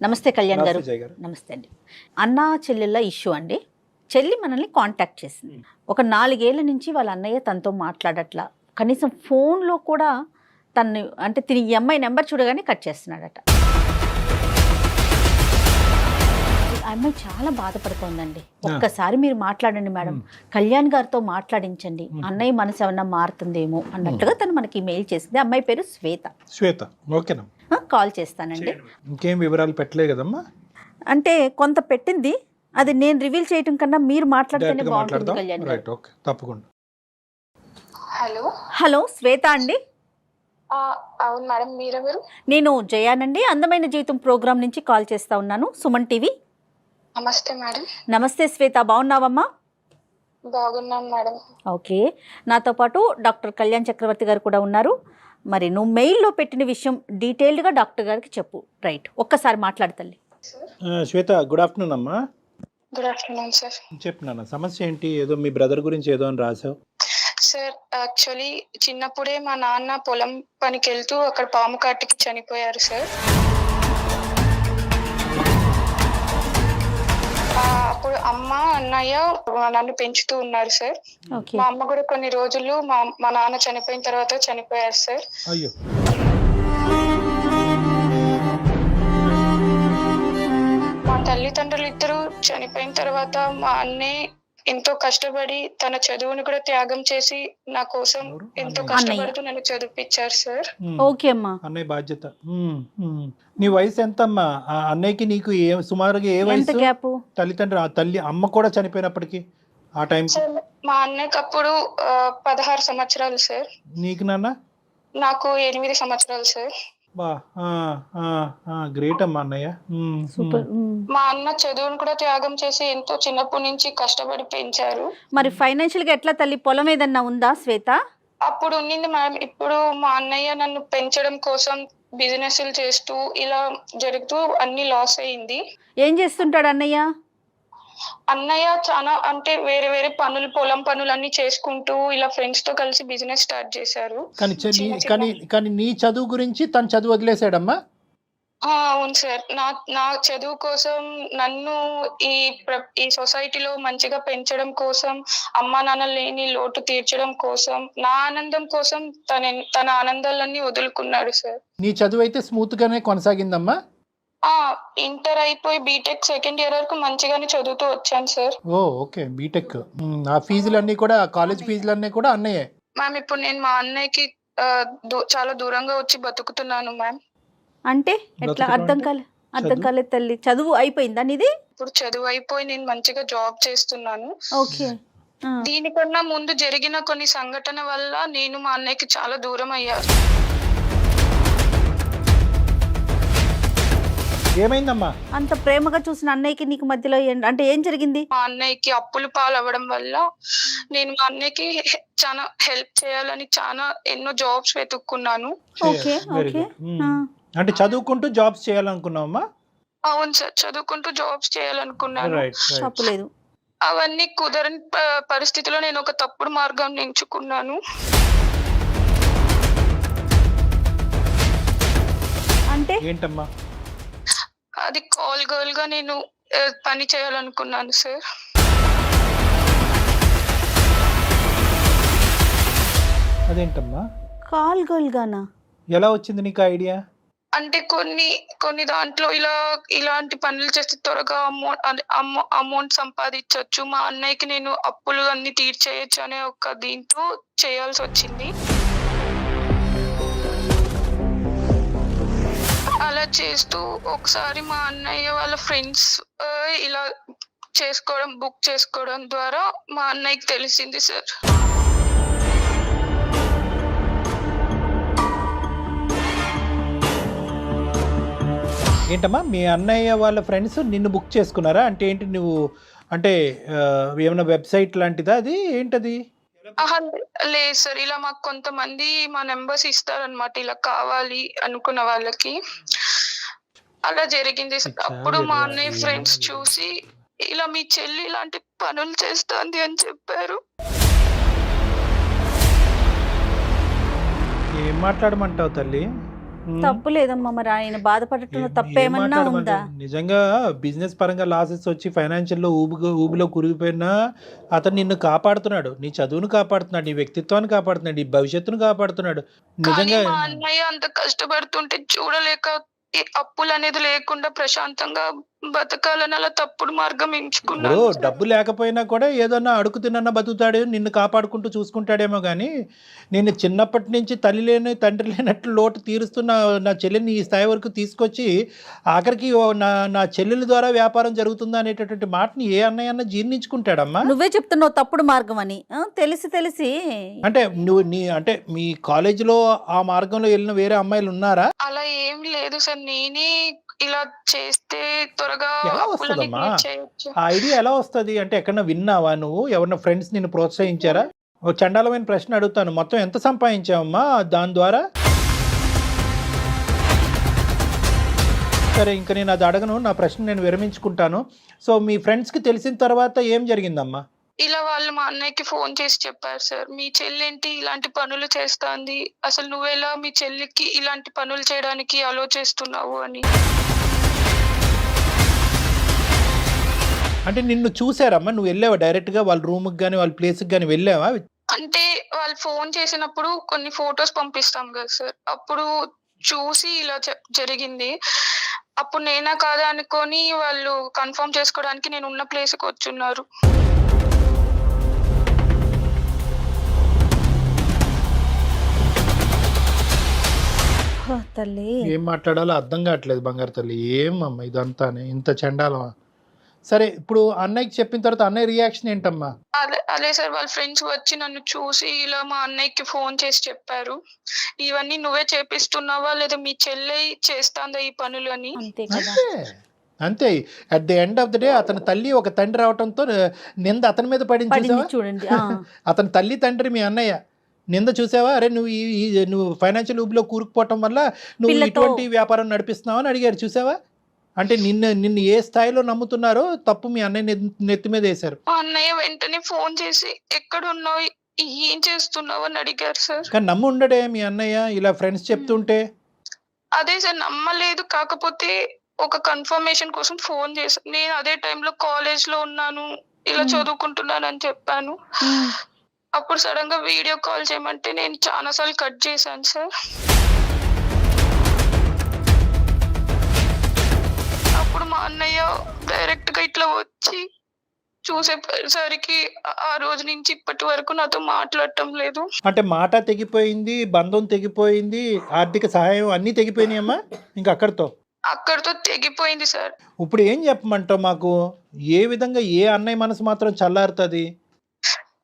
నమస్తే కళ్యాణ్ గారు. నమస్తే జయ గారు. నమస్తే అండి. అన్నా చెల్లెళ్ళ ఇష్యూ అండి. చెల్లి మనల్ని కాంటాక్ట్ చేసింది. ఒక 4 ఏళ్ల నుంచి వాళ్ళ అన్నయ్య తనతో మాట్లాడట్లా, కనీసం ఫోన్లో కూడా తను అంటే తిని ఈ అమ్మాయి నెంబర్ చూడగానే కట్ చేస్తున్నాడట. ఆ అమ్మాయి చాలా బాధపడుతోందండి. ఒక్కసారి మీరు మాట్లాడండి మేడం, కళ్యాణ్ గారితో మాట్లాడించండి, అన్నయ్య మనసు ఏమన్నా మారుతుందేమో అన్నట్టుగా తను మనకి మెయిల్ చేసింది. అమ్మాయి పేరు శ్వేత. శ్వేత, ఓకేనా? కాల్ చేస్తానండి. ఇంకేం వివరాలు పెట్టలే కదమ్మా? అంటే కొంత పెట్టింది, అది నేను రివీల్ చేయటం కన్నా మీరు మాట్లాడితేనే డైరెక్ట్గా బాగుంటుంది మాట్లాడదాం. కళ్యాణ్ గారు. రైట్, ఓకే, తప్పకుండా. హలో హలో శ్వేత అండి. అవును మేడం, మీరెవరు? నేను జయానండి, అందమైన జీవితం ప్రోగ్రామ్ నుంచి కాల్ చేస్తా ఉన్నాను, సుమన్ టీవీ. నమస్తే మేడం. నమస్తే శ్వేత, బాగున్నావమ్మా? బాగున్నాను మేడం. ఓకే, నాతో పాటు డాక్టర్ కళ్యాణ్ చక్రవర్తి గారు కూడా ఉన్నారు. మరి నువ్వు మెయిల్లో పెట్టిన విషయం డీటెయిల్డ్గా డాక్టర్ గారికి చెప్పు. రైట్, ఒక్కసారి మాట్లాడతల్లి. శ్వేత, గుడ్ ఆఫ్టర్నూన్ అమ్మా. Good afternoon sir. చెప్పు నాన్న, సమస్య ఏంటి? ఏదో మీ బ్రదర్ గురించి ఏదో అని రాసావు. సార్, యాక్చువల్లీ చిన్నప్పుడే మా నాన్న పొలం పనికి వెళ్తూ అక్కడ పాము కాటికి చనిపోయారు సార్. అప్పుడు అమ్మ అన్నయ్య నన్ను పెంచుతూ ఉన్నారు సార్. ఓకే, మా అమ్మ కూడా కొన్ని రోజులు మా నాన్న చనిపోయిన తర్వాత చనిపోయారు సార్. అయ్యో, మా తల్లిదండ్రులు ఇద్దరు చనిపోయిన తర్వాత మా అన్నయ్య ఎంతో కష్టపడి తన చదువుని కూడా త్యాగం చేసి నా కోసం ఎంతో కష్టపడుతూ నన్ను చదివిపించారు సార్. ఓకే అమ్మా. అన్నయ్య బాధ్యత. నీ వయసు ఎంత అమ్మా? ఆ అన్నయ్యకి నీకు సుమారుగా ఏ ఎంత వయసు? గ్యాప్? తల్లిదండ్రులు, ఆ తల్లి అమ్మ కూడా చనిపోయినప్పటికీ ఆ టైం సార్, మా అన్నయ్యకి అప్పుడు 16 సంవత్సరాలు సార్. నీకు నాన్న? నాకు 8 సంవత్సరాలు సార్. బా, గ్రేట్ అమ్మా అన్నయ్య. సూపర్. మా అన్న చదువును కూడా త్యాగం చేసి ఎంతో చిన్నప్పటి నుంచి కష్టపడి పెంచారు. మరి ఫైనాన్షియల్ గా ఎట్లా తల్లి? పొలం ఏదన్నా ఉందా శ్వేత? అప్పుడు ఉన్నింది మేడం. ఇప్పుడు మా అన్నయ్య నన్ను పెంచడం కోసం బిజినెస్లు చేస్తూ ఇలా జరుగుతూ అన్ని లాస్ అయింది. ఏం చేస్తుంటాడు అన్నయ్య? అన్నయ్య చాలా అంటే వేరే వేరే పనులు, పొలం పనులు అన్ని చేసుకుంటూ ఇలా ఫ్రెండ్స్ తో కలిసి బిజినెస్ స్టార్ట్ చేశారు. కానీ నీ చదువు గురించి తను చదువు వదిలేసాడమ్మా? అవును సార్. నా చదువు కోసం నన్ను ఈ సొసైటీలో మంచిగా పెంచడం కోసం, అమ్మా నాన్న లేని లోటు తీర్చడం కోసం, నా ఆనందం కోసం తన ఆనందాలన్నీ వదులుకున్నాడు సార్. నీ చదువు అయితే స్మూత్ గానే కొనసాగిందమ్మా? ఇంటర్ అయిపోయి బీటెక్ సెకండ్ ఇయర్ వరకు మంచిగానే చదువుతూ వచ్చాను సార్. ఓ, ఓకే, బీటెక్. ఆ ఫీజులన్నీ కూడా, కాలేజ్ ఫీజులన్నీ కూడా అన్నయ్యే? మ్యామ్, ఇప్పుడు నేను మా అన్నయ్యకి చాలా దూరంగా వచ్చి బతుకుతున్నాను మ్యామ్. అంటే ఎట్లా? అర్థం కాలేదు తల్లి. చదువు అయిపోయిందా నీది? ఇప్పుడు చదువు అయిపోయి నేను మంచిగా జాబ్ చేస్తున్నాను. ఓకే. దీనికన్నా ముందు జరిగిన కొన్ని సంఘటన వల్ల నేను మా అన్నయ్యకి చాలా దూరం అయ్యాను. ఏమైందమ్మా? అంత ప్రేమగా చూసిన అన్నయ్యకి నీకు మధ్యలో అంటే ఏం జరిగింది? మా అన్నయ్యకి అప్పులు పాలవ్వడం వల్ల నేను మా అన్నయ్యకి చాలా హెల్ప్ చేయాలని ఎన్నో జాబ్స్ వెతుక్కున్నాను. Okay, okay. అంటే చదువుకుంటూ జాబ్స్ చేయాలనుకున్నావమ్మా? అవును సార్, చదువుకుంటూ జాబ్స్ చేయాలనుకున్నాను. తప్పులేదు. అవన్నీ కుదరని పరిస్థితిలో నేను ఒక తప్పుడు మార్గాన్ని ఎంచుకున్నాను. అంటే ఏంటమ్మా? అది కాల్ గర్ల్ గా నేను పని చేయాలనుకున్నాను సార్. అదేంటమ్మా? కాల్ గర్ల్ గానా? ఎలా వచ్చింది నీకు ఐడియా? అంటే కొన్ని దాంట్లో ఇలాంటి పనులు చేస్తే త్వరగా అమౌంట్ సంపాదించవచ్చు, మా అన్నయ్యకి నేను అప్పులు అన్ని తీర్చేయచ్చు అనే ఒక దీంతో చేయాల్సి వచ్చింది. అలా చేస్తూ ఒకసారి మా అన్నయ్య వాళ్ళ ఫ్రెండ్స్ ఇలా బుక్ చేసుకోవడం ద్వారా మా అన్నయ్యకి తెలిసింది సార్. ఏంటమ్మా, మీ అన్నయ్య వాళ్ళ ఫ్రెండ్స్ నిన్ను బుక్ చేసుకున్నారా? అంటే ఏంటి, నువ్వు అంటే ఏమైనా వెబ్సైట్ లాంటిదా అది? ఏంటది? లేదు సార్, ఇలా మాకు కొంతమంది మా నెంబర్స్ ఇస్తారనమాట, ఇలా కావాలి అనుకున్న వాళ్ళకి. అలా జరిగింది సార్. అప్పుడు మా అన్నయ్య ఫ్రెండ్స్ చూసి ఇలా మీ చెల్లి ఇలాంటి పనులు చేస్తుంది అని చెప్పారు. ఏం మాట్లాడమంటావు తల్లి? తప్పు లేదమ్మా, మరి ఆయన బాధపడటంలో తప్పేమన్నా ఉందా? నిజంగా బిజినెస్ పరంగా లాసెస్ వచ్చి ఫైనాన్షియల్లో ఊబిలో కురిగిపోయినా అతను నిన్ను కాపాడుతున్నాడు, నీ చదువును కాపాడుతున్నాడు, నీ వ్యక్తిత్వాన్ని కాపాడుతున్నాడు, నీ భవిష్యత్తును కాపాడుతున్నాడు. కానీ నిజంగా మా అన్నయ్య అంత కష్టపడుతుంటే చూడలేక ఈ అప్పులు అనేది లేకుండా ప్రశాంతంగా బతకాలని అలా తప్పుడు మార్గం ఇప్పుడు ఎంచుకున్నాను సార్. డబ్బు లేకపోయినా కూడా ఏదన్నా అడుగు తిన్నా బతుకుతాడు, నిన్ను కాపాడుకుంటూ చూసుకుంటాడేమో కానీ నేను చిన్నప్పటి నుంచి తల్లి లేని తండ్రి లేనట్లు లోటు తీరుస్తున్న నా చెల్లెని ఈ స్థాయి వరకు తీసుకొచ్చి ఆఖరికి నా చెల్లెల ద్వారా వ్యాపారం జరుగుతుందా అనేటటువంటి మాటని ఏ అన్నయ్య జీర్ణించుకుంటాడమ్మా? నువ్వే చెప్తున్నావు తప్పుడు మార్గం అని. తెలిసి తెలిసి అంటే నువ్వు అంటే మీ కాలేజీలో ఆ మార్గంలో వెళ్ళిన వేరే అమ్మాయిలు ఉన్నారా? అలా ఏం లేదు సార్, నేనే ఇలా చేస్తే త్వరగా ఎలా అప్పులని వస్తుందమ్మా క్లియర్ చేయొచ్చు. ఆ ఐడియా? ఎలా వస్తుంది అంటే ఎక్కడన్నా విన్నావా నువ్వు? ఎవరన్నా ఫ్రెండ్స్ నిన్ను ప్రోత్సహించారా? ఒక చండాలమైన ప్రశ్న అడుగుతాను, మొత్తం ఎంత సంపాదించావమ్మా దాని ద్వారా? సరే, ఇంకా నేను అది అడగను, నా ప్రశ్న నేను విరమించుకుంటాను. సో మీ ఫ్రెండ్స్కి తెలిసిన తర్వాత ఏం జరిగిందమ్మా? ఇలా వాళ్ళు మా అన్నయ్యకి ఫోన్ చేసి చెప్పారు సార్, మీ చెల్లెంటి ఇలాంటి పనులు చేస్తాంది, అసలు నువ్వెలా మీ చెల్లికి ఇలాంటి పనులు చేయడానికి అలో చేస్తున్నావు అని. అంటే నిన్ను చూసారమ్మా? నువ్వు వెళ్ళావా డైరెక్ట్గా వాళ్ళ రూమ్కి కానీ వాళ్ళ ప్లేస్కి కానీ వెళ్ళావా? అంటే వాళ్ళు ఫోన్ చేసినప్పుడు కొన్ని ఫొటోస్ పంపిస్తాం కదా సార్, అప్పుడు చూసి ఇలా జరిగింది. అప్పుడు నేనా కాదా అనుకొని వాళ్ళు కన్ఫర్మ్ చేసుకోవడానికి నేను ఉన్న ప్లేస్కి వచ్చున్నారు. తల్లి ఏం మాట్లాడాలో అర్థం కావట్లేదు బంగారు తల్లి. ఏమమ్మా ఇదంతానే, ఇంత చండాలమా? సరే, ఇప్పుడు అన్నయ్యకి చెప్పిన తర్వాత అన్నయ్య రియాక్షన్ ఏంటమ్మా? అదే సార్, వాళ్ళ ఫ్రెండ్స్ వచ్చి నన్ను చూసి ఇలా మా అన్నయ్యకి ఫోన్ చేసి చెప్పారు, ఇవన్నీ నువ్వే చేపిస్తున్నావా లేదా మీ చెల్లె చేస్తాందా ఈ పనులు అని. అంతే కదా. అంతే. At the end of the day అతని తల్లి ఒక తండ్రి అవటంతో నింద అతని మీద పడింది పడింది చూసావా? చూడండి. అతని తల్లి తండ్రి మీ అన్నయ్య నింద చూసావా? అరే నువ్వు ఫైనాన్షియల్ ఊబిలో కూరుకుపోవటం వల్ల నువ్వు పిల్లతో- ఇటువంటి వ్యాపారం నడిపిస్తున్నావు అని అడిగారు చూసావా? అంటే నిన్ను ఏ స్థాయిలో నమ్ముతున్నారో తప్పు మీ అన్నయ్య నెత్తి మీద వేశారు. మా అన్నయ్య వెంటనే ఫోన్ చేసి ఎక్కడున్నావు, ఏం చేస్తున్నావు అని అడిగారు సార్. కానీ నమ్ము ఉండడే మీ అన్నయ్య ఇలా ఫ్రెండ్స్ చెప్తుంటే? అదే సార్, నమ్మలేదు. కాకపోతే ఒక కన్ఫర్మేషన్ కోసం ఫోన్ చేశాను. నేను అదే టైంలో కాలేజ్ లో ఉన్నాను, ఇలా చదువుకుంటున్నాను అని చెప్పాను. అప్పుడు సడన్ గా వీడియో కాల్ చేయమంటే నేను చాలా సార్లు కట్ చేశాను సార్. అప్పుడు మా అన్నయ్య డైరెక్ట్ గా ఇట్లా వచ్చి చూసేసరికి ఆ రోజు నుంచి ఇప్పటి వరకు నాతో మాట్లాడటం లేదు. అంటే మాట తెగిపోయింది, బంధం తెగిపోయింది, ఆర్థిక సహాయం అన్నీ తెగిపోయినాయమ్మా ఇంకా అక్కడితో తెగిపోయింది సార్. ఇప్పుడు ఏం చెప్పమంటావు మాకు? ఏ విధంగా ఏ అన్నయ్య మనసు మాత్రం చల్లారుతుంది?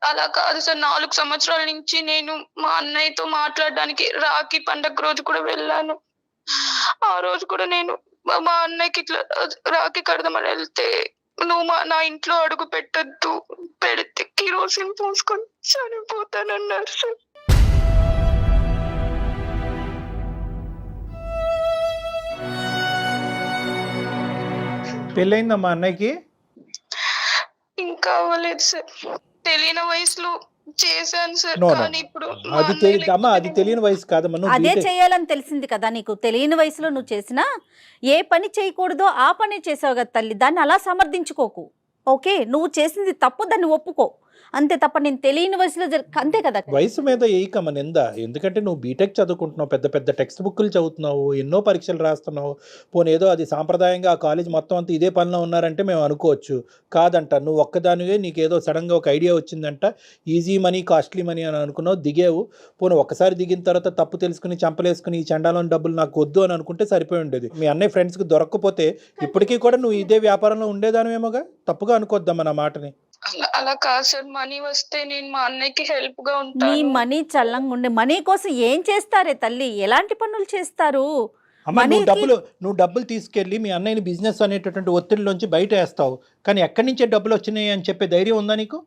అలా కాదు సార్, 4 సంవత్సరాల నుంచి నేను మా అన్నయ్యతో మాట్లాడడానికి రాఖీ పండగ రోజు కూడా వెళ్ళాను. ఆ రోజు కూడా నేను మా అన్నయ్యకి ఇట్లా రాఖీ కడదామని వెళ్తే, నువ్వు నా ఇంట్లో అడుగు పెట్టద్దు, పెడితే కిరోసిన్ పోసుకొని చనిపోతానన్నారు సార్. పెళ్ళయిందమ్మా అన్నయ్యకి? ఇంకా అవ్వలేదు సార్, తెలియని వయసులో చేశాను సార్. No, no. కానీ ఇప్పుడు మా అది అన్నయ్య అమ్మా, అది తెలియని వయసు కాదమ్మా. నువ్వు అదే బీటెక్ చేయాలని తెలిసింది కదా నీకు. తెలియని వయసులో నువ్వు చేసినా ఏ పని చేయకూడదో ఆ పని చేసావు కదా తల్లి. దాన్ని అలా సమర్థించుకోకు. ఓకే, నువ్వు చేసింది తప్పు, దాన్ని ఒప్పుకో అంతే తప్ప నేను తెలియని వయసులో అంతే కదా. వయసు మీద ఏకమ్మ నింద. ఎందుకంటే నువ్వు బీటెక్ చదువుకుంటున్నావు, పెద్ద పెద్ద టెక్స్ట్ బుక్లు చదువుతున్నావు, ఎన్నో పరీక్షలు రాస్తున్నావు. పోనీ ఏదో అది సాంప్రదాయంగా ఆ కాలేజ్ మొత్తం అంతా ఇదే పనిలో ఉన్నారంటే మేము అనుకోవచ్చు. కాదంట, నువ్వు ఒక్కదానివే నీకేదో సడన్గా ఒక ఐడియా వచ్చిందంట, ఈజీ మనీ కాస్ట్లీ మనీ అని అనుకున్నావు, దిగావు. పోనీ ఒక్కసారి దిగిన తర్వాత తప్పు తెలుసుకుని చంపలేసుకుని ఈ చండాలని డబ్బులు నాకు వద్దు అని అనుకుంటే సరిపోయి ఉండేది. మీ అన్నయ్య ఫ్రెండ్స్కి దొరక్కపోతే ఇప్పటికీ కూడా నువ్వు ఇదే వ్యాపారంలో ఉండేదానివేమోగా. తప్పుగా అనుకోద్దమ్మా నా మాటని. అలా కాదు సార్, మనీ వస్తే నేను మా అన్నయ్యకి హెల్ప్ గా నీ ఉంటాను. మనీ చల్లంగా ఉండే మనీ కోసం ఏం చేస్తారే తల్లి, ఎలాంటి పనులు చేస్తారు? అమ్మ, నువ్వు డబ్బులు తీసుకెళ్ళి మీ అన్నయ్యని బిజినెస్ అనేటటువంటి ఒత్తిడిలోంచి బయట వేస్తావు, కానీ ఎక్కడి నుంచే డబ్బులు వచ్చినాయి అని చెప్పే ధైర్యం ఉందా నీకు?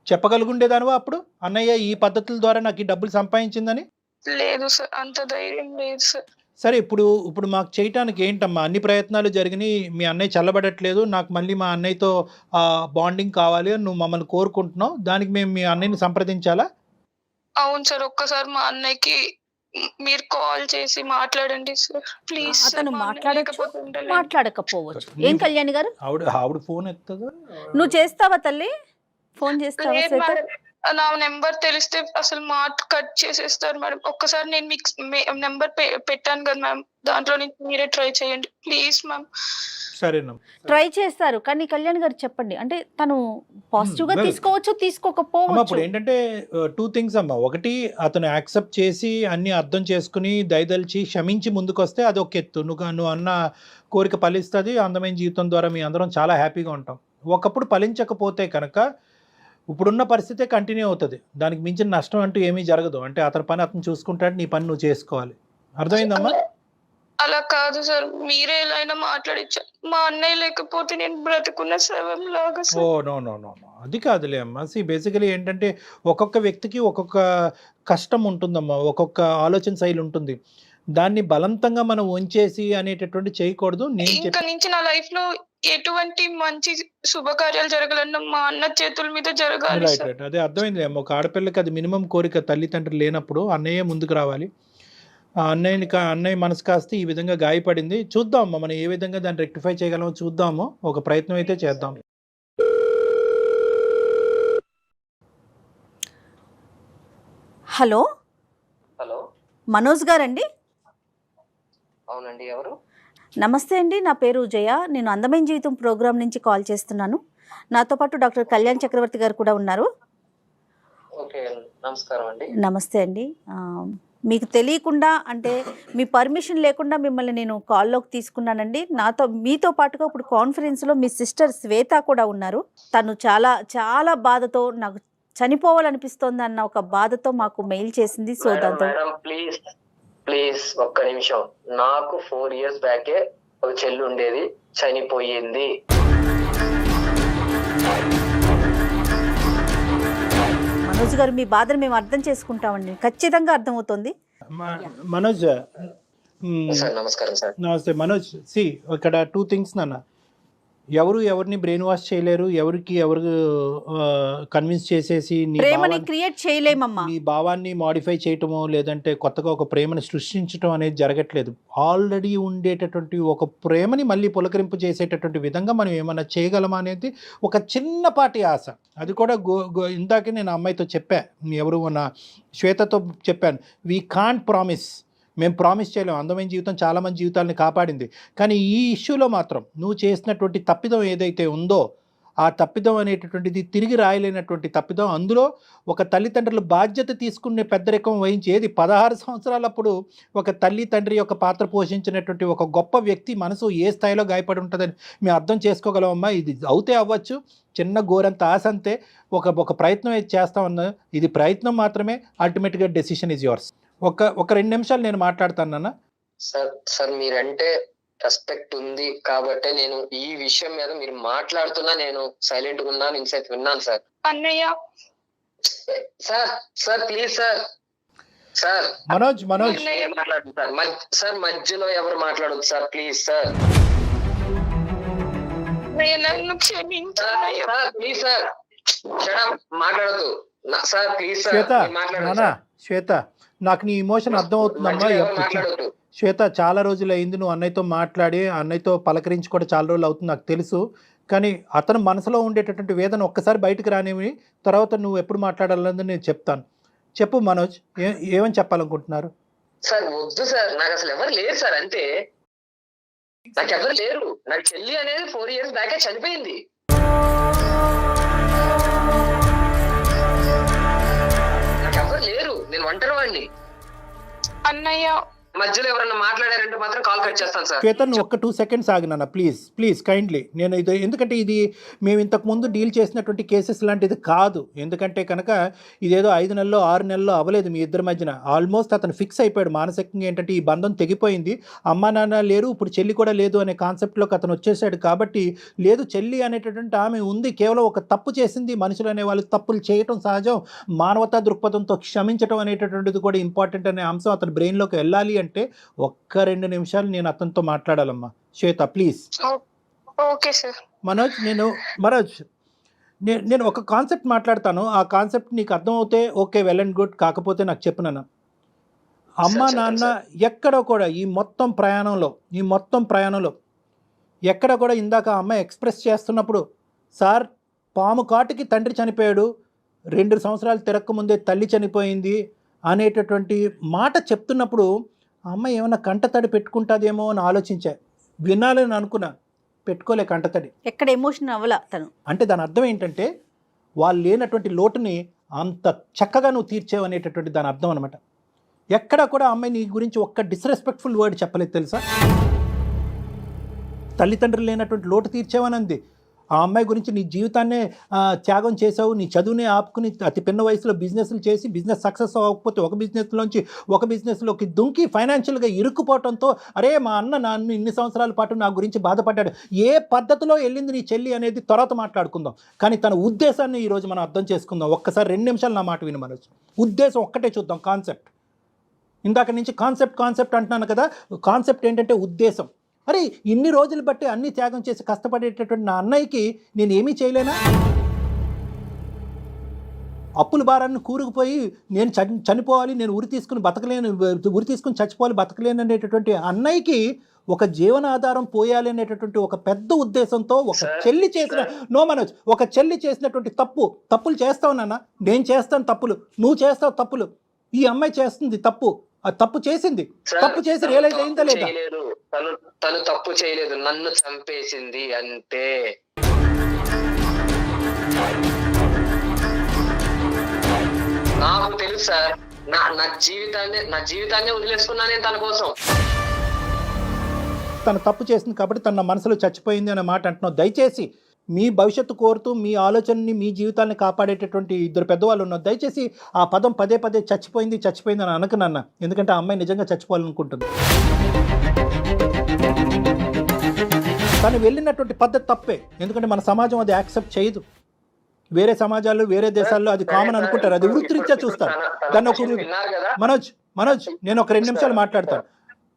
చెప్పగలుగుండేదానివా అప్పుడు అన్నయ్య ఈ పద్ధతుల ద్వారా నాకు ఈ డబ్బులు సంపాదించిందని? లేదు సార్, అంత ధైర్యం లేదు సార్. సరే, ఇప్పుడు మాకు చేయటానికి ఏంటమ్మా? అన్ని ప్రయత్నాలు జరిగినాయి, మీ అన్నయ్య చల్లబడట్లేదు, నాకు మళ్ళీ మా అన్నయ్యతో బాండింగ్ కావాలి అని నువ్వు మమ్మల్ని కోరుకుంటున్నావు. దానికి మేము మీ అన్నయ్యని సంప్రదించాలా? అవును సార్, ఒక్కసారి మా అన్నయ్యకి మీరు కాల్ చేసి మాట్లాడండి సార్ ప్లీజ్. అతను మాట్లాడకపోవచ్చు మాట్లాడకపోవచ్చు. ఏం కళ్యాణి గారు, ఆవిడ ఫోన్ ఎత్తుందా? నువ్వు చేస్తావా తల్లి? ఫోన్ చేస్తావా లేదు శ్వేత? మేడం, నా నెంబర్ తెలిస్తే అసలు మాట కట్ చేసేస్తారు మేడం. ఒక్కసారి నేను మీకు నెంబర్ పెట్టాను కదా మ్యామ్, దాంట్లో నుంచి మీరే ట్రై చేయండి ప్లీజ్ మ్యామ్. సరేనమ్మా. ట్రై చేస్తారు కానీ కళ్యాణ్ గారు చెప్పండి, అంటే తను పాజిటివ్ గా well, తీసుకోవచ్చు అమ్మా తీసుకోకపోవచ్చు. ఇప్పుడు ఏంటంటే 2 థింగ్స్ అమ్మా. ఒకటి, అతను యాక్సెప్ట్ చేసి అన్ని అర్థం చేసుకుని దయదలిచి క్షమించి ముందుకొస్తే అది ఒక ఎత్తు. నువ్వు అన్న కోరిక ఫలిస్తుంది, అందమైన జీవితం ద్వారా మీ అందరం చాలా హ్యాపీగా ఉంటాం. ఒకప్పుడు ఫలించకపోతే కనుక ఇప్పుడున్న పరిస్థితే కంటిన్యూ అవుతుంది. దానికి మించిన నష్టం అంటూ ఏమీ జరగదు. అంటే అతని పని అతను చూసుకుంటాడు, నీ పని నువ్వు చేసుకోవాలి. అర్థమైందమ్మా? అలా కాదు సార్, మీరే ఎలా అయినా మాట్లాడించారు. మా అన్నయ్య లేకపోతే నేను బ్రతుకున్న శవం లాగా ఓ sir. No no no no, అది కాదులే అమ్మా. బేసికలీ ఏంటంటే ఒక్కొక్క వ్యక్తికి ఒక్కొక్క కష్టం ఉంటుందమ్మా, ఒక్కొక్క ఆలోచన శైలి ఉంటుంది. దాన్ని బలవంతంగా మనం ఉంచేసి అనేటటువంటి చేయకూడదు. నేను ఇంకా నుంచి నా లైఫ్ లో ఎటువంటి మంచి శుభకార్యాలు జరగాలన్నా మా అన్న చేతుల మీద జరగాలి రైట్ సార్. రైట్ అదే అర్థమైంది అమ్మ. ఒక ఆడపిల్లకి అది మినిమం కోరిక. తల్లిదండ్రులు లేనప్పుడు అన్నయ్య ముందుకు రావాలి. ఆ అన్నయ్య మనసు కాస్త ఈ విధంగా గాయపడింది. చూద్దాం అమ్మ, మనం ఏ విధంగా దాన్ని రెక్టిఫై చేయగలమో చూద్దాము. ఒక ప్రయత్నం అయితే చేద్దాం. హలో హలో, మనోజ్ గారండి? అవునండి. ఎవరు? నమస్తే అండి, నా పేరు జయ. నేను అందమైన జీవితం ప్రోగ్రాం నుంచి కాల్ చేస్తున్నాను. నాతో పాటు డాక్టర్ కళ్యాణ్ చక్రవర్తి గారు కూడా ఉన్నారు. ఓకే, నమస్కారం అండి. నమస్తే అండి. మీకు తెలియకుండా, అంటే మీ పర్మిషన్ లేకుండా మిమ్మల్ని నేను కాల్లోకి తీసుకున్నానండి. మీతో పాటుగా ఇప్పుడు కాన్ఫరెన్స్లో మీ సిస్టర్ శ్వేత కూడా ఉన్నారు. తను చాలా చాలా బాధతో, నాకు చనిపోవాలనిపిస్తోంది అన్న ఒక బాధతో మాకు మెయిల్ చేసింది. సో దాంతో మేడం ప్లీజ్ ఒక్క నిమిషం. నాకు 4 years బ్యాకే ఒక చెల్లి ఉండేది, చనిపోయింది. మనోజ్ గారు, మీ బాధను మేము అర్థం చేసుకుంటామండి, ఖచ్చితంగా అర్థమవుతుంది. మనోజ్, సార్ నమస్కారం సార్. నమస్తే మనోజ్. ఇక్కడ 2 థింగ్స్ నాన్న. ఎవరిని బ్రెయిన్ వాష్ చేయలేరు, ఎవరు కన్విన్స్ చేసేసి ప్రేమని క్రియేట్ చేయలేమమ్మా. నీ భావాన్ని మాడిఫై చేయటమో లేదంటే కొత్తగా ఒక ప్రేమని సృష్టించడం అనేది జరగట్లేదు. ఆల్రెడీ ఉండేటటువంటి ఒక ప్రేమని మళ్ళీ పులకరింపు చేసేటటువంటి విధంగా మనం ఏమన్నా చేయగలమా అనేది ఒక చిన్నపాటి ఆశ. అది కూడా ఇందాకే నేను అమ్మాయితో చెప్పా, ఎవరు నా శ్వేతతో చెప్పాను, వీ కాంట్ ప్రామిస్, మేము ప్రామిస్ చేయలేము. అందమైన జీవితం చాలామంది జీవితాలని కాపాడింది. కానీ ఈ ఇష్యూలో మాత్రం నువ్వు చేసినటువంటి తప్పిదం ఏదైతే ఉందో, ఆ తప్పిదం అనేటటువంటిది తిరిగి రాయలేనటువంటి తప్పిదం. అందులో ఒక తల్లిదండ్రులు బాధ్యత తీసుకునే పెద్దరికం వహించేది 16 సంవత్సరాలప్పుడు ఒక తల్లి తండ్రి యొక్క పాత్ర పోషించినటువంటి ఒక గొప్ప వ్యక్తి మనసు ఏ స్థాయిలో గాయపడి ఉంటుందని మేము అర్థం చేసుకోగలమమ్మా. ఇది అవుతే అవ్వచ్చు, చిన్న గోరంత ఆశ అంతే. ఒక ప్రయత్నం అయితే చేస్తామన్నా, ఇది ప్రయత్నం మాత్రమే. అల్టిమేట్గా డెసిషన్ ఈజ్ యువర్స్. ఒక 2 నిమిషాలు నేను మాట్లాడతాను. సార్ మీరంటే రెస్పెక్ట్ ఉంది కాబట్టి నేను ఈ విషయం మీద మీరు మాట్లాడుతున్నా నేను సైలెంట్ గా ఉన్నాను, ఇన్సైట్ విన్నాను సార్. అన్నయ్య సార్ ప్లీజ్ సార్ మనోజ్ మాట్లాడు సార్ మధ్యలో ఎవరు మాట్లాడొద్దు సార్, ప్లీజ్ సార్. నన్ను క్షమించాలి సార్ ప్లీజ్ సార్, మాట్లాడద్దు సార్, ప్లీజ్ సార్. శ్వేత, నాకు నీ ఇమోషన్ అర్థం అవుతుందమ్మా. శ్వేత, చాలా రోజులు అయింది నువ్వు అన్నయ్యతో మాట్లాడి, అన్నయ్యతో పలకరించి కూడా చాలా రోజులు అవుతుంది నాకు తెలుసు. కానీ అతను మనసులో ఉండేటటువంటి వేదన ఒక్కసారి బయటకు రానివి, తర్వాత నువ్వు ఎప్పుడు మాట్లాడాలన్నది నేను చెప్తాను. చెప్పు మనోజ్, ఏమని చెప్పాలనుకుంటున్నారు? సార్ వద్దు సార్, నాకు అసలు ఎవరు లేరు సార్, అంతే. నాకు ఎవరు లేరు. నాకు చెల్లి అనేది 4 years బ్యాకే చనిపోయింది. నాకు ఎవరు లేరు, నేను ఒంటరి వాడిని. అన్నయ్య మధ్యలో ఎవరైనా మాట్లాడారంటే మాత్రం కాల్ కట్ చేస్తాను సార్. శ్వేత, నువ్వు ఒక్క 2 seconds ఆగినా ప్లీజ్ కైండ్లీ. నేను ఇది ఎందుకంటే ఇది మేము ఇంతకు ముందు డీల్ చేసినటువంటి కేసెస్ లాంటిది కాదు. ఎందుకంటే కనుక ఇదేదో 5 నెలల్లో 6 నెలల్లో అవ్వలేదు మీ ఇద్దరి మధ్యన. ఆల్మోస్ట్ అతను ఫిక్స్ అయిపోయాడు మానసికంగా. ఏంటంటే ఈ బంధం తెగిపోయింది, అమ్మా నాన్న లేరు, ఇప్పుడు చెల్లి కూడా లేదు అనే కాన్సెప్ట్లోకి అతను వచ్చేసాడు. కాబట్టి లేదు, చెల్లి అనేటటువంటి ఆమె ఉంది, కేవలం ఒక తప్పు చేసింది. మనుషులు అనే వాళ్ళు తప్పులు చేయటం సహజం. మానవతా దృక్పథంతో క్షమించడం అనేటటువంటిది కూడా ఇంపార్టెంట్ అనే అంశం అతని బ్రెయిన్లోకి వెళ్ళాలి అంటే ఒక్క 2 నిమిషాలు నేను అతనితో మాట్లాడాలమ్మా. Shweta please. Okay sir. Manoj, నేను ఒక కాన్సెప్ట్ మాట్లాడతాను. ఆ కాన్సెప్ట్ నీకు అర్థం అవుతే ఓకే, వెల్ అండ్ గుడ్. కాకపోతే నాకు చెప్పు నాన్న, అమ్మ చెప్పండి నాన్న సార్. ఎక్కడ కూడా ఈ మొత్తం ప్రయాణంలో ఎక్కడ కూడా ఇందాక ఆ అమ్మాయి ఎక్స్ప్రెస్ చేస్తున్నప్పుడు సార్ పాము కాటుకి తండ్రి చనిపోయాడు, 2 సంవత్సరాలు తిరక్కముందే తల్లి చనిపోయింది అనేటటువంటి మాట చెప్తున్నప్పుడు ఆ అమ్మాయి ఏమైనా కంటతడి పెట్టుకుంటుందేమో అని ఆలోచించా, వినాలని అనుకున్నా, పెట్టుకోలే కంటతడి. ఎక్కడ ఎమోషన్ అవ్వలా తను. అంటే దాని అర్థం ఏంటంటే వాళ్ళు లేనటువంటి లోటుని అంత చక్కగా నువ్వు తీర్చేవు అనేటటువంటి దాని అర్థం అనమాట. ఎక్కడ కూడా అమ్మాయి నీ గురించి ఒక్క డిస్రెస్పెక్ట్ఫుల్ వర్డ్ చెప్పలేదు తెలుసా. తల్లిదండ్రులు లేనటువంటి లోటు తీర్చేవని అంది. ఆ అమ్మాయి గురించి నీ జీవితాన్నే త్యాగం చేసావు, నీ చదువునే ఆపుకుని అతి పిన్న వయసులో బిజినెస్లు చేసి బిజినెస్ సక్సెస్ అవ్వకపోతే ఒక బిజినెస్లోకి దుంకి ఫైనాన్షియల్గా ఇరుక్కుపోవడంతో అరే మా అన్న నన్ను ఇన్ని సంవత్సరాల పాటు నా గురించి బాధపడ్డాడు. ఏ పద్ధతిలో వెళ్ళింది నీ చెల్లి అనేది తర్వాత మాట్లాడుకుందాం, కానీ తన ఉద్దేశాన్ని ఈరోజు మనం అర్థం చేసుకుందాం. ఒక్కసారి 2 నిమిషాలు నా మాట విని మనసు ఉద్దేశం ఒక్కటే చూద్దాం. కాన్సెప్ట్ ఇందాక నుంచి కాన్సెప్ట్ అంటున్నాను కదా, కాన్సెప్ట్ ఏంటంటే ఉద్దేశం. అరే ఇన్ని రోజులు బట్టి అన్ని త్యాగం చేసి కష్టపడేటటువంటి నా అన్నయ్యకి నేను ఏమీ చేయలేనా? అప్పుల భారాన్ని కూరుకుపోయి నేను చనిపోవాలి, నేను ఉరి తీసుకుని చచ్చిపోవాలి, బతకలేను అనేటటువంటి అన్నయ్యకి ఒక జీవనాధారం పోయాలి అనేటటువంటి ఒక పెద్ద ఉద్దేశంతో ఒక చెల్లి చేసినటువంటి తప్పులు చేస్తావు నాన్న, నేను చేస్తాను తప్పులు, నువ్వు చేస్తావు తప్పులు, ఈ అమ్మాయి చేస్తుంది తప్పు, ఆ తప్పు చేసింది, తప్పు చేసి రియలైజ్ అయిందా లేదా? తను తప్పు చేయలేదు, నన్ను చంపేసింది అంతే. నాకు తెలుసు సార్, నా జీవితాన్ని వదిలేసుకున్నా నేను తన కోసం. తను తప్పు చేసింది కాబట్టి తన మనసులో చచ్చిపోయింది అనే మాట అంటున్నావు. దయచేసి మీ భవిష్యత్తు కోరుతూ మీ ఆలోచనని మీ జీవితాన్ని కాపాడేటటువంటి 2 పెద్దవాళ్ళు ఉన్నారు. దయచేసి ఆ పదం పదే చచ్చిపోయింది అని అనకనన్నా, ఎందుకంటే ఆ అమ్మాయి నిజంగా చచ్చిపోవాలనుకుంటుంది. తను వెళ్ళినటువంటి పద్ధతి తప్పే, ఎందుకంటే మన సమాజం అది యాక్సెప్ట్ చేయదు. వేరే సమాజాల్లో వేరే దేశాల్లో అది కామన్ అనుకుంటారు, అది వృత్తిరీత్యా చూస్తారు. దాన్ని ఒక మనోజ్ నేను ఒక 2 నిమిషాలు మాట్లాడతాను.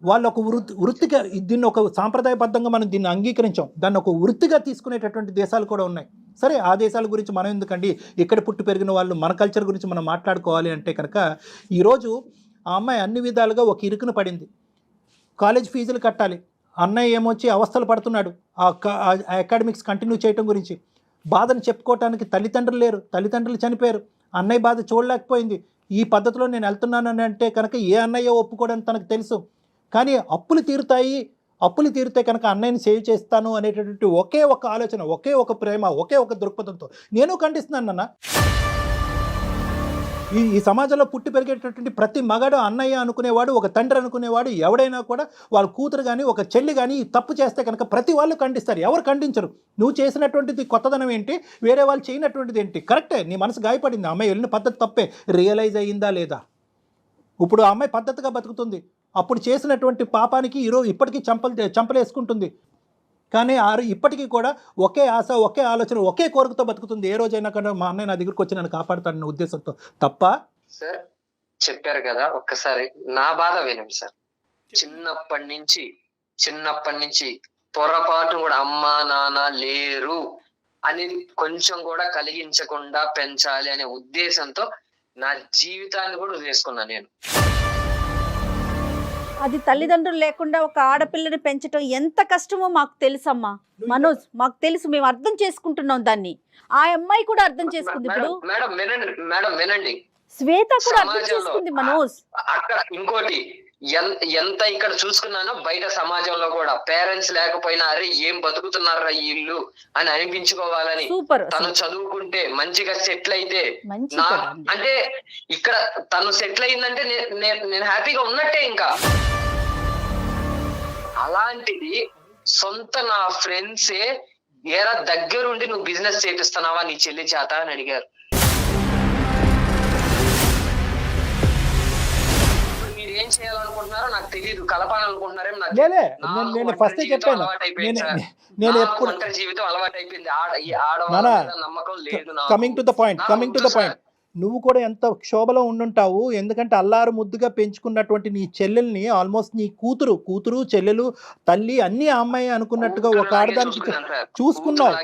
వాళ్ళు ఒక వృత్తిగా దీన్ని ఒక సాంప్రదాయబద్ధంగా మనం దీన్ని అంగీకరించాం, దాన్ని ఒక వృత్తిగా తీసుకునేటటువంటి దేశాలు కూడా ఉన్నాయి. సరే ఆ దేశాల గురించి మనం ఎందుకండి, ఇక్కడ పుట్టి పెరిగిన వాళ్ళు మన కల్చర్ గురించి మనం మాట్లాడుకోవాలి అంటే కనుక ఈరోజు ఆ అమ్మాయి అన్ని విధాలుగా ఒక ఇరుకున పడింది. కాలేజ్ ఫీజులు కట్టాలి, అన్నయ్య ఏమొచ్చి అవస్థలు పడుతున్నాడు ఆ అకాడమిక్స్ కంటిన్యూ చేయడం గురించి. బాధను చెప్పుకోవటానికి తల్లిదండ్రులు లేరు, తల్లిదండ్రులు చనిపోయారు, అన్నయ్య బాధ చూడలేకపోయింది. ఈ పద్ధతిలో నేను వెళ్తున్నానని అంటే కనుక ఏ అన్నయ్య ఒప్పుకోవడానికి తనకు తెలుసు. కానీ అప్పులు తీరుతాయి కనుక అన్నయ్యని సేవ్ చేస్తాను అనేటటువంటి ఒకే ఒక ఆలోచన, ఒకే ఒక ప్రేమ, ఒకే ఒక దృక్పథంతో నేను ఖండిస్తున్నాను అన్న. ఈ సమాజంలో పుట్టి పెరిగేటటువంటి ప్రతి మగాడు అన్నయ్య అనుకునేవాడు, ఒక తండ్రి అనుకునేవాడు, ఎవడైనా కూడా వాళ్ళ కూతురు కానీ ఒక చెల్లి కానీ తప్పు చేస్తే కనుక ప్రతి వాళ్ళు ఖండిస్తారు, ఎవరు ఖండించరు. నువ్వు చేసినటువంటిది కొత్తదనం ఏంటి, వేరే వాళ్ళు చేయనటువంటిది ఏంటి? కరెక్టే, నీ మనసు గాయపడింది, అమ్మాయి వెళ్ళిన పద్ధతి తప్పే, రియలైజ్ అయ్యిందా లేదా? ఇప్పుడు ఆ అమ్మాయి పద్ధతిగా బతుకుతుంది, అప్పుడు చేసినటువంటి పాపానికి ఇప్పటికీ చంపలేసుకుంటుంది. కానీ ఇప్పటికీ కూడా ఒకే ఆశ, ఒకే ఆలోచన, ఒకే కోరికతో బతుకుతుంది. ఏ రోజైనా కానీ మా అన్నయ్య నా దగ్గరికి వచ్చి నన్ను కాపాడుతాడన్న ఉద్దేశంతో తప్ప. సార్ చెప్పారు కదా, ఒక్కసారి నా బాధ వినండి సార్. చిన్నప్పటి నుంచి పొరపాటు కూడా అమ్మా నాన్న లేరు అనేది కొంచెం కూడా కలిగించకుండా పెంచాలి అనే ఉద్దేశంతో నా జీవితాన్ని కూడా వదిలేసుకున్నాను నేను. అది తల్లిదండ్రులు లేకుండా ఒక ఆడపిల్లని పెంచడం ఎంత కష్టమో మాకు తెలుసమ్మా మనోజ్, మాకు తెలుసు, మేము అర్థం చేసుకుంటున్నాం దాన్ని. ఆ అమ్మాయి కూడా అర్థం చేసుకుంది. ఇప్పుడు మేడం వినండి, శ్వేత కూడా అర్థం చేసుకుంది మనోజ్. అక్కడ ఇంకోటి ఎంత ఇక్కడ చూసుకున్నానో బయట సమాజంలో కూడా పేరెంట్స్ లేకపోయినా అరే ఏం బతుకుతున్నారా ఈ ఇల్లు అని అనిపించుకోవాలని. తను చదువుకుంటే మంచిగా సెటిల్ అయితే అంటే ఇక్కడ తను సెటిల్ అయిందంటే నేను హ్యాపీగా ఉన్నట్టే. ఇంకా అలాంటిది సొంత నా ఫ్రెండ్సే ఏరా దగ్గరుండి నువ్వు బిజినెస్ చేపిస్తున్నావా నీ చెల్లి చేత అని అడిగారు. ఏం చేయాలనుకుంటున్నారో నాకు తెలియదు, కలపాలనుకుంటున్నారేమో నాకు. నేను ఎప్పుడు జీవితం అలవాటు అయిపోయింది, నమ్మకం లేదు. కమింగ్ టు ద పాయింట్, నువ్వు కూడా ఎంత క్షోభలో ఉండుంటావు. ఎందుకంటే అల్లారు ముద్దుగా పెంచుకున్నటువంటి నీ చెల్లెల్ని ఆల్మోస్ట్ నీ కూతురు చెల్లెలు తల్లి అన్ని అమ్మాయి అనుకున్నట్టుగా ఒక ఆడదానికి చూసుకున్నావు.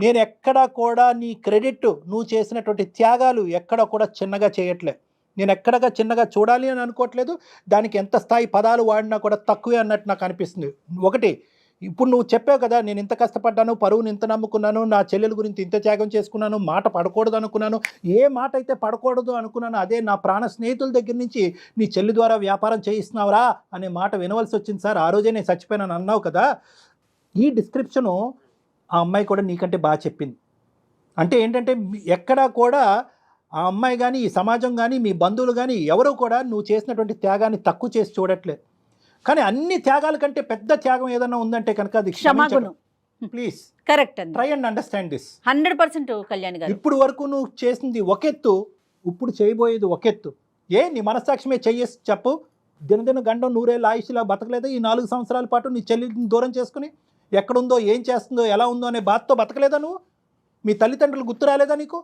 నేను ఎక్కడా కూడా నీ క్రెడిట్, నువ్వు చేసినటువంటి త్యాగాలు ఎక్కడా కూడా చిన్నగా చేయట్లే. నేను ఎక్కడగా చిన్నగా చూడాలి అని అనుకోవట్లేదు. దానికి ఎంత స్థాయి పదాలు వాడినా కూడా తక్కువే అన్నట్టు నాకు అనిపిస్తుంది. ఒకటి, ఇప్పుడు నువ్వు చెప్పావు కదా, నేను ఇంత కష్టపడ్డాను, పరువుని ఇంత నమ్ముకున్నాను, నా చెల్లెల గురించి ఇంత త్యాగం చేసుకున్నాను, మాట పడకూడదు అనుకున్నాను. ఏ మాట అయితే పడకూడదు అనుకున్నాను అదే నా ప్రాణ స్నేహితుల దగ్గర నుంచి నీ చెల్లి ద్వారా వ్యాపారం చేయిస్తున్నావురా అనే మాట వినవలసి వచ్చింది సార్. ఆ రోజే నేను చచ్చిపోయానని అన్నావు కదా. ఈ డిస్క్రిప్షను ఆ అమ్మాయి కూడా నీకంటే బాగా చెప్పింది. అంటే ఏంటంటే ఎక్కడా కూడా ఆ అమ్మాయి కానీ, ఈ సమాజం కానీ, మీ బంధువులు కానీ ఎవరు కూడా నువ్వు చేసినటువంటి త్యాగాన్ని తక్కువ చేసి చూడట్లేదు. కానీ అన్ని త్యాగాల కంటే పెద్ద త్యాగం ఏదైనా ఉందంటే కనుక అది క్షమాగుణం. ప్లీజ్ కరెక్ట్ అండి, try and understand this. 100% Kalyan గారు. ఇప్పుడు వరకు నువ్వు చేసింది ఒకెత్తు, ఇప్పుడు చేయబోయేది ఒకెత్తు. నీ మనస్సాక్షిమే చెయ్యేసి చెప్పు. దినదిన గండం నూరేళ్ళ ఆయుష్లా బతకలేదా ఈ 4 సంవత్సరాల పాటు? నీ చెల్లిని దూరం చేసుకుని ఎక్కడుందో, ఏం చేస్తుందో, ఎలా ఉందో అనే బాధతో బతకలేదా నువ్వు? మీ తల్లిదండ్రులు గుర్తు రాలేదా నీకు?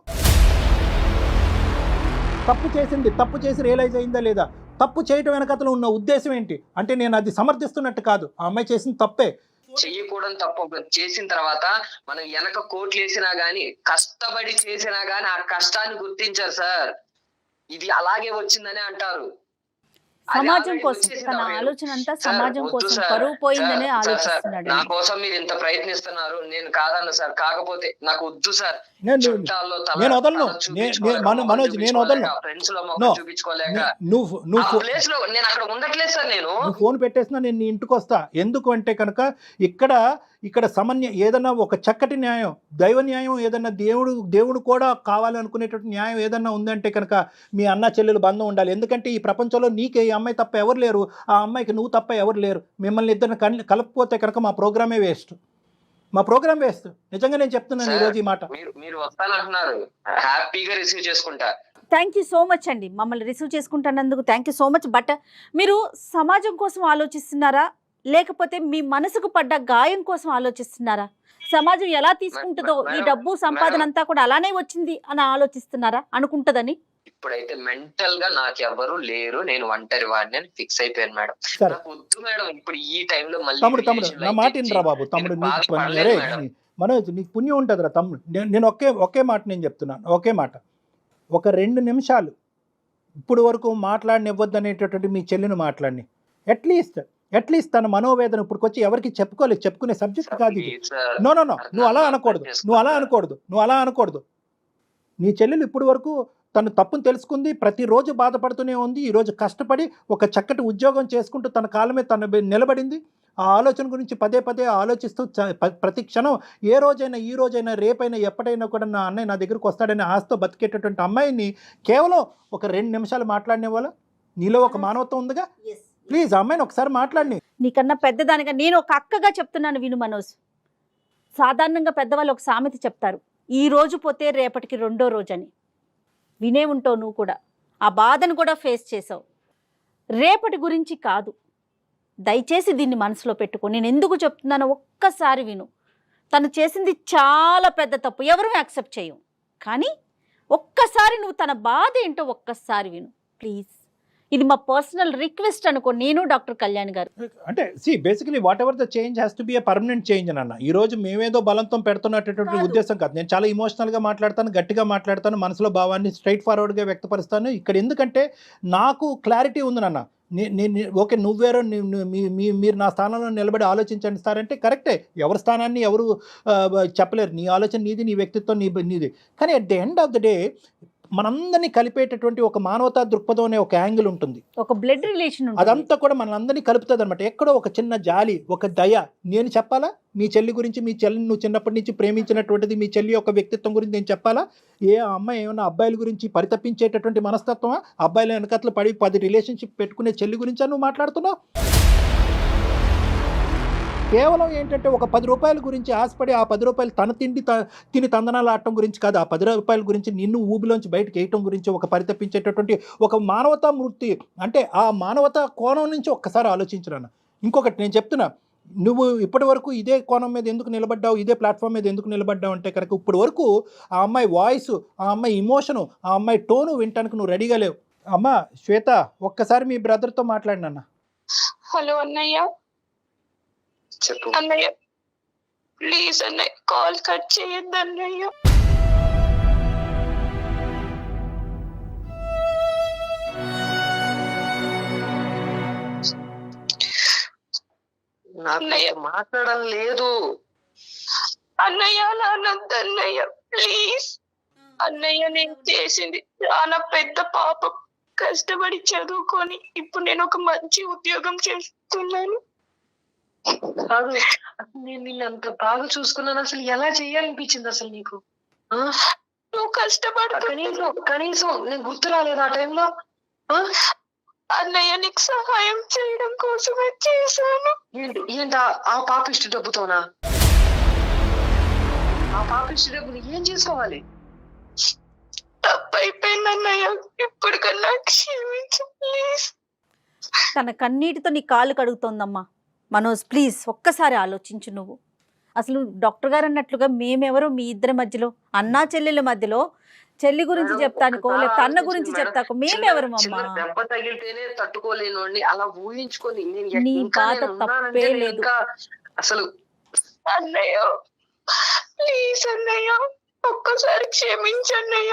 తప్పు చేసింది, తప్పు చేసి రియలైజ్ అయిందా లేదా? తప్పు చేయటం వెనకతలో ఉన్న ఉద్దేశం ఏంటి అంటే నేను అది సమర్థిస్తున్నట్టు కాదు, ఆ అమ్మాయి చేసిన తప్పే. చెయ్యకూడదు తప్పు చేసిన తర్వాత మనం వెనక కోట్లు వేసినా గానీ, కష్టపడి చేసినా గానీ ఆ కష్టాన్ని గుర్తించారు సార్. ఇది అలాగే వచ్చిందని అంటారు. సమాజం కోసం తన ఆలోచన అంతా సమాజం కోసం, పరువు పోయిందనే ఆలోచిస్తున్నాడు. నా కోసం మీరు ఇంత ప్రయత్నిస్తున్నారు, నేను కాదన్న సార్. కాకపోతే నాకు వద్దు సార్. నేను వదలను మనోజ్, నేను వదలను. ఫ్రెండ్స్ లో మొహం చూపించుకోలేక నువ్వు ప్లేస్ లో నేను అక్కడ ఉండట్లేదు సార్. నేను ఫోన్ పెట్టేసినా నేను నీ ఇంటికి వస్తా. ఎందుకు అంటే కనుక ఇక్కడ సమన్వయం ఏదన్నా ఒక చక్కటి న్యాయం, దైవ న్యాయం ఏదన్నా, దేవుడు కూడా కావాలనుకునేటువంటి న్యాయం ఏదన్నా ఉందంటే కనుక మీ అన్న చెల్లెలు బంధం ఉండాలి. ఎందుకంటే ఈ ప్రపంచంలో నీకే ఈ అమ్మాయి తప్ప ఎవరు లేరు, ఆ అమ్మాయికి నువ్వు తప్ప ఎవరు లేరు. మిమ్మల్ని ఇద్దరిని కలపకపోతే కనుక మా ప్రోగ్రామే వేస్ట్. నిజంగా నేను చెప్తున్నాను ఈరోజు ఈ మాట. మీరు వస్తానంటున్నారు, హ్యాపీగా రిసీవ్ చేసుకుంటా. థ్యాంక్ యూ సో మచ్ అండి, మమ్మల్ని రిసీవ్ చేసుకుంటున్నందుకు thank you so much. But మీరు సమాజం కోసం ఆలోచిస్తున్నారా, లేకపోతే మీ మనసుకు పడ్డ గాయం కోసం ఆలోచిస్తున్నారా? సమాజం ఎలా తీసుకుంటుందో, ఈ డబ్బు సంపాదన అంతా కూడా అలానే వచ్చింది అని ఆలోచిస్తున్నారా? అనుకుంటదని ఇప్పుడైతే మెంటల్ గా నాకు ఎవరు లేరు, నేను ఒంటరి వాడిని అని ఫిక్స్ అయిపోయాను మేడం. నాకు వద్దు మేడం ఇప్పుడు ఈ టైంలో మళ్ళీ. తమ్ముడు నా మాట వినరా బాబు. తమ్ముడు మనోజ్, నీకు పుణ్యం ఉంటుందిరా తమ్ముడు. నేను ఒకే మాట నేను చెప్తున్నాను, ఒకే మాట. ఒక 2 నిమిషాలు ఇప్పుడు వరకు మాట్లాడనివ్వద్దు అనేటటువంటి మీ చెల్లిని మాట్లాడిని. అట్లీస్ట్ తన మనోవేదన ఇప్పుడు వచ్చి ఎవరికి చెప్పుకునే సబ్జెక్ట్ కాదు ఇది. నో నువ్వు అలా అనకూడదు. నీ చెల్లెలు ఇప్పుడు వరకు తను తప్పును తెలుసుకుంది, ప్రతిరోజు బాధపడుతూనే ఉంది. ఈరోజు కష్టపడి ఒక చక్కటి ఉద్యోగం చేసుకుంటూ తన కాళ్ళ మీద తను నిలబడింది. ఆ ఆలోచన గురించి పదే ఆలోచిస్తూ ప్రతి క్షణం ఈ రోజైనా రేపైనా ఎప్పటైనా కూడా నా అన్నయ్య నా దగ్గరకు వస్తాడని ఆశతో బతికేటటువంటి అమ్మాయిని కేవలం ఒక 2 నిమిషాలు మాట్లాడిన నీలో ఒక మానవత్వం ఉందిగా. ప్లీజ్ అమ్మాయిని ఒకసారి మాట్లాడి. నీకన్నా పెద్దదానిగా నేను ఒక అక్కగా చెప్తున్నాను, విను మనోజ్. సాధారణంగా పెద్దవాళ్ళు ఒక సామెత చెప్తారు, ఈ రోజు పోతే రేపటికి రెండో రోజు అని. వినే ఉంటావు నువ్వు కూడా, ఆ బాధను కూడా ఫేస్ చేసావు. రేపటి గురించి కాదు, దయచేసి దీన్ని మనసులో పెట్టుకో. నేను ఎందుకు చెప్తున్నానో ఒక్కసారి విను. తను చేసింది చాలా పెద్ద తప్పు, ఎవరూ యాక్సెప్ట్ చేయం. కానీ ఒక్కసారి నువ్వు తన బాధ ఏంటో ఒక్కసారి విను ప్లీజ్. ఇది మా పర్సనల్ రిక్వెస్ట్ అనుకో, నేను డాక్టర్ కళ్యాణ్ గారు. అంటే basically what ever the change has to be a permanent change అన్న. ఈ రోజు మేమేదో బలంతో పెడుతున్నటువంటి ఉద్దేశం కాదు. నేను చాలా ఇమోషనల్గా మాట్లాడతాను, గట్టిగా మాట్లాడతాను, మనసులో భావాన్ని స్ట్రైట్ ఫార్వర్డ్గా వ్యక్తపరుస్తాను. ఇక్కడ ఎందుకంటే నాకు క్లారిటీ ఉంది నాన్న. ఓకే, నువ్వేరో మీరు నా స్థానంలో నిలబడి ఆలోచించండి సార్ అంటే కరెక్టే. ఎవరి స్థానాన్ని ఎవరు చెప్పలేరు. నీ ఆలోచన నీది, నీ వ్యక్తిత్వం నీది. కానీ at the end of the day మనందరినీ కలిపేటటువంటి ఒక మానవతా దృక్పథం అనే ఒక యాంగిల్ ఉంటుంది, ఒక బ్లడ్ రిలేషన్, అదంతా కూడా మనందరినీ కలుపుతుంది అనమాట. ఎక్కడో ఒక చిన్న జాలి, ఒక దయ. నేను చెప్పాలా మీ చెల్లి గురించి? మీ చెల్లిని నువ్వు చిన్నప్పటి నుంచి ప్రేమించినటువంటిది మీ చెల్లి యొక్క వ్యక్తిత్వం గురించి నేను చెప్పాలా? అమ్మాయి ఏమన్నా అబ్బాయిల గురించి పరితపించేటటువంటి మనస్తత్వమా? అబ్బాయిల వెనకట్లు పడి 10 రిలేషన్షిప్ పెట్టుకునే చెల్లి గురించా నువ్వు మాట్లాడుతున్నావు? కేవలం ఏంటంటే ఒక 10 రూపాయల గురించి ఆశపడి ఆ 10 రూపాయలు తన తిని తందనాలు ఆడటం గురించి కాదు, ఆ 10 రూపాయల గురించి నిన్ను ఊబిలోంచి బయటకు వేయటం గురించి ఒక పరితపించేటటువంటి ఒక మానవతా మూర్తి. అంటే ఆ మానవతా కోణం నుంచి ఒక్కసారి ఆలోచించరాను. ఇంకొకటి నేను చెప్తున్నా, నువ్వు ఇప్పటి వరకు ఇదే కోణం మీద ఎందుకు నిలబడ్డావు, ఇదే ప్లాట్ఫామ్ మీద ఎందుకు నిలబడ్డావు అంటే కనుక ఇప్పటి వరకు ఆ అమ్మాయి వాయిస్, ఆ అమ్మాయి ఇమోషను, ఆ అమ్మాయి టోను వినటానికి నువ్వు రెడీగా లేవు. అమ్మా శ్వేత, ఒక్కసారి మీ బ్రదర్తో మాట్లాడినన్నా. హలో అన్నయ్య. చెప్పు అన్నయ్య ప్లీజ్ అన్నయ్య, కాల్ కట్ చేయొద్దు అన్నయ్య. నాకు అన్నయ్య. మాట్లాడడం లేదు. అన్నయ్య అలా అనొద్దు అన్నయ్య, ప్లీజ్ అన్నయ్య. నేను చేసింది చాలా పెద్ద పాపం. కష్టపడి చదువుకొని ఇప్పుడు నేను ఒక మంచి ఉద్యోగం చేస్తున్నాను. కాదు, అసలు నేను నిన్ను అంత బాగా చూసుకున్నాను, అసలు ఎలా చేయాలనిపించింది అసలు నీకు? నువ్వు కష్టపడుతున్నా కనీసం నేను గుర్తు రాలేదు ఆ టైంలో. అన్నయ్య, నీకు సహాయం చేయడం కోసమే చేశాను. ఏంటి ఆ పాపిష్టి డబ్బుతోనా? ఆ పాపిష్టి డబ్బులు ఏం చేసుకోవాలి? తప్పైపోయింది అన్నయ్య, ఇప్పటికన్నా క్షమించు ప్లీజ్. తన కన్నీటితో నీ కాళ్ళు కడుగుతోందమ్మా. మనోజ్ ప్లీజ్ ఒక్కసారి ఆలోచించు. నువ్వు అసలు డాక్టర్ గారు అన్నట్లుగా మేమెవరో మీ ఇద్దరి మధ్యలో, అన్నా చెల్లెళ్ళ మధ్యలో, చెల్లి గురించి చెప్తానుకో లేకపోతే అన్న గురించి చెప్తాకో మేమెవరు అమ్మా? దెబ్బ తగిలితేనే తట్టుకోలేను అలా ఊహించుకొని నీ బాధ తప్పే లేదు. అసలు అన్నయ్య ప్లీజ్ అన్నయ్య, ఒక్కసారి క్షమించన్నయ్య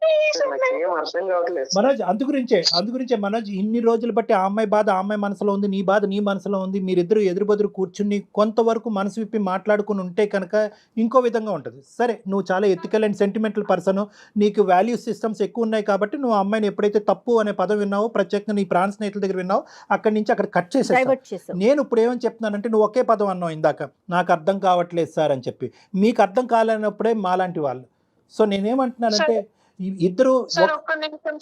ప్లీజ్ అన్నయ్య. ఏం అర్థం కావట్లేదు. మనోజ్ అందుగురించే మనోజ్ ఇన్ని రోజులు బట్టి ఆ అమ్మాయి బాధ ఆ అమ్మాయి మనసులో ఉంది, నీ బాధ నీ మనసులో ఉంది. మీరిద్దరు ఎదురుబెదురు కూర్చుని కొంతవరకు మనసు విప్పి మాట్లాడుకుని ఉంటే కనుక ఇంకో విధంగా ఉంటుంది. సరే, నువ్వు చాలా ఎథికల్ అండ్ సెంటిమెంటల్ పర్సన్, నీకు వాల్యూ సిస్టమ్స్ ఎక్కువ ఉన్నాయి కాబట్టి నువ్వు ఆ అమ్మాయిని ఎప్పుడైతే తప్పు అనే పదం విన్నావో, ప్రత్యేకంగా నీ ప్రాణ స్నేహితుల దగ్గర విన్నావు, అక్కడి నుంచి అక్కడ కట్ చేసేసావు. డైవర్ట్ చేసావు. నేను ఇప్పుడు ఏమని చెప్తున్నానంటే, నువ్వు ఒకే పదం అన్నావు ఇందాక, నాకు అర్థం కావట్లేదు సార్ అని చెప్పి. మీకు అర్థం కాలేనప్పుడే మాలాంటి వాళ్ళు. సో నేనేమంటున్నానంటే ఇద్దరు సార్ ఒక్క నిమిషం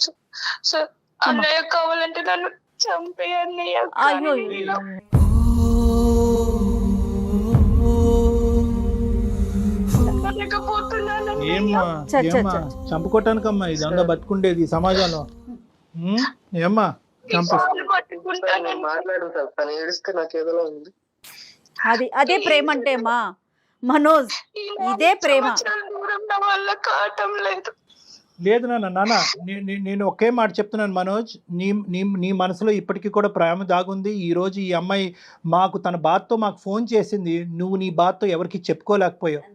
సార్. అన్నయ్య కావాలంటే నన్ను చంపే అన్నయ్య. అయ్యో ఏమ్మా చంపుకోవటానికమ్మా ఇదంతా బతుకుండేది ఈ సమాజంలో. ఏమ్మా మాట్లాడుతాను, తను ఏడిస్తే నాకు ఏదోలా ఉంది. అదే ప్రేమ అంటే మా మనోజ్, ఇదే ప్రేమ. దూరం నా వల్ల కావటం లేదు. లేదు నాన్న, నేను ఒకే మాట చెప్తున్నాను మనోజ్, నీ మనసులో ఇప్పటికీ కూడా ప్రేమ దాగుంది. ఈరోజు ఈ అమ్మాయి తన బాధతో మాకు ఫోన్ చేసింది, నువ్వు నీ బాధతో ఎవరికి చెప్పుకోలేకపోయావు.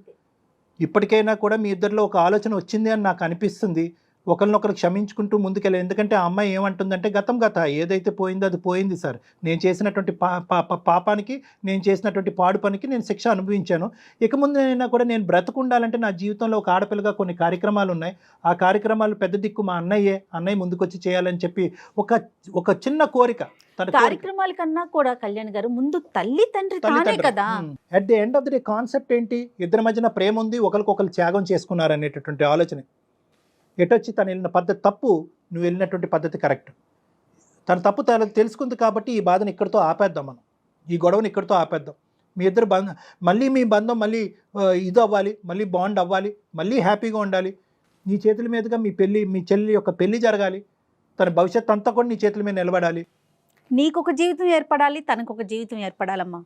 ఇప్పటికైనా కూడా మీ ఇద్దరిలో ఒక ఆలోచన వచ్చింది అని నాకు అనిపిస్తుంది. ఒకరినొకరు క్షమించుకుంటూ ముందుకెళ్ళాలి. ఎందుకంటే ఆ అమ్మాయి ఏమంటుందంటే, గత ఏదైతే పోయిందో అది పోయింది సార్. నేను చేసినటువంటి పాపానికి, నేను చేసినటువంటి పాడు పనికి నేను శిక్ష అనుభవించాను. ఇక ముందైనా కూడా నేను బ్రతుకుండాలంటే నా జీవితంలో ఒక ఆడపిల్లగా కొన్ని కార్యక్రమాలు ఉన్నాయి. ఆ కార్యక్రమాలు పెద్ద దిక్కు మా అన్నయ్య ముందుకొచ్చి చేయాలని చెప్పి ఒక చిన్న కోరిక. కార్యక్రమాల కన్నా కూడా కళ్యాణ్ గారు ముందు తల్లి తండ్రి తానే కదా. At the end of the day concept ఏంటి? ఇద్దరి మధ్యన ప్రేమ ఉంది, ఒకరికొకరు త్యాగం చేసుకున్నారు అనేటటువంటి ఆలోచన. ఎటొచ్చి తను వెళ్ళిన పద్ధతి తప్పు, నువ్వు వెళ్ళినటువంటి పద్ధతి కరెక్ట్. తన తప్పు తెలుసుకుంది కాబట్టి ఈ బాధను ఇక్కడితో ఆపేద్దాం, మనం ఈ గొడవని ఇక్కడితో ఆపేద్దాం. మీ ఇద్దరు మళ్ళీ మీ బంధం మళ్ళీ ఇది అవ్వాలి, మళ్ళీ బాండ్ అవ్వాలి, మళ్ళీ హ్యాపీగా ఉండాలి. నీ చేతుల మీదుగా మీ చెల్లి యొక్క పెళ్లి జరగాలి. తన భవిష్యత్తు అంతా కూడా నీ చేతుల మీద నిలబడాలి. నీకొక జీవితం ఏర్పడాలి, తనకు ఒక జీవితం ఏర్పడాలమ్మా.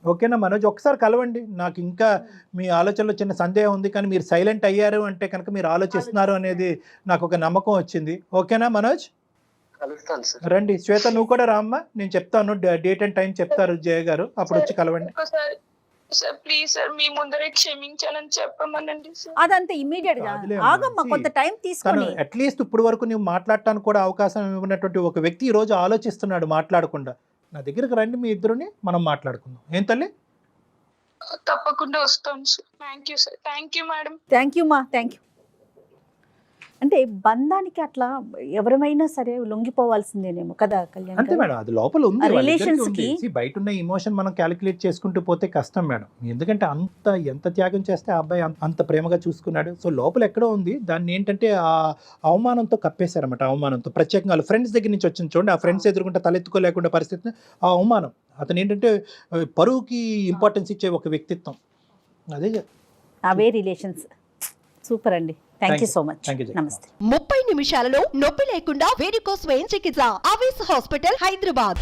ఓకేనా మనోజ్? ఒకసారి కలవండి. నాకు ఇంకా మీ ఆలోచనలో చిన్న సందేహం ఉంది, కానీ మీరు సైలెంట్ అయ్యారు అంటే కనుక మీరు ఆలోచిస్తున్నారు అనేది నాకు ఒక నమ్మకం వచ్చింది. ఓకేనా మనోజ్? రండి శ్వేత, నువ్వు కూడా రామ్మా. నేను చెప్తాను, డేట్ అండ్ టైం చెప్తారు జయ గారు, అప్పుడు వచ్చి కలవండి. ప్లీజ్ సార్, మీ ముందరే క్షమించాలని చెప్పమనండి సార్. అదంతా ఇమీడియట్ గా ఆగమ్మా, కొంత టైం తీసుకొని. అట్లీస్ట్ ఇప్పుడు వరకు నువ్వు మాట్లాడటానికి కూడా అవకాశం ఇవ్వనటువంటి ఒక వ్యక్తి ఈ రోజు ఆలోచిస్తున్నాడు మాట్లాడకుండా. నా దగ్గరకు రండి, మీ ఇద్దరుని మనం మాట్లాడుకుందాం. ఏం తల్లి? తప్పకుండా వస్తాను sir. Thank you sir. Thank you madam. Thank you మా, థ్యాంక్ యూ. అంటే బంధానికి అట్లా ఎవరైనా సరే లొంగిపోవాల్సిందేనేమో కదా కళ్యాణ్? అంతే మేడం, అది లోపల ఉంది. రిలేషన్స్ కి బయట ఉన్న ఎమోషన్ మనం క్యాలిక్యులేట్ చేసుకుంటూ పోతే కష్టం మేడం. ఎందుకంటే ఎంత త్యాగం చేస్తే ఆ అబ్బాయి అంత ప్రేమగా చూసుకున్నాడు. సో లోపల ఎక్కడో ఉంది. దాన్ని ఏంటంటే ఆ అవమానంతో కప్పేశారన్నమాట. అవమానంతో ప్రత్యేకంగా వాళ్ళ ఫ్రెండ్స్ దగ్గర నుంచి వచ్చింది చూడండి, ఆ ఫ్రెండ్స్ ఎదుర్కొంటే తలెత్తుకోలేకుండా పరిస్థితి. ఆ అవమానం, అతను ఏంటంటే పరువుకి ఇంపార్టెన్స్ ఇచ్చే ఒక వ్యక్తిత్వం. అవే రిలేషన్స్. సూపర్ అండి, థ్యాంక్ యూ సో మచ్. నమస్తే. 30 నిమిషాలలో నొప్పి లేకుండా వేరికోస్ వెయిన్ చికిత్స ఆవేశ హాస్పిటల్, హైదరాబాద్.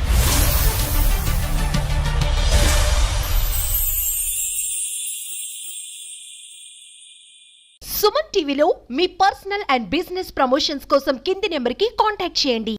సుమన్ టీవీలో మీ పర్సనల్ అండ్ బిజినెస్ ప్రమోషన్స్ కోసం కింది నెంబర్కి కాంటాక్ట్ చేయండి.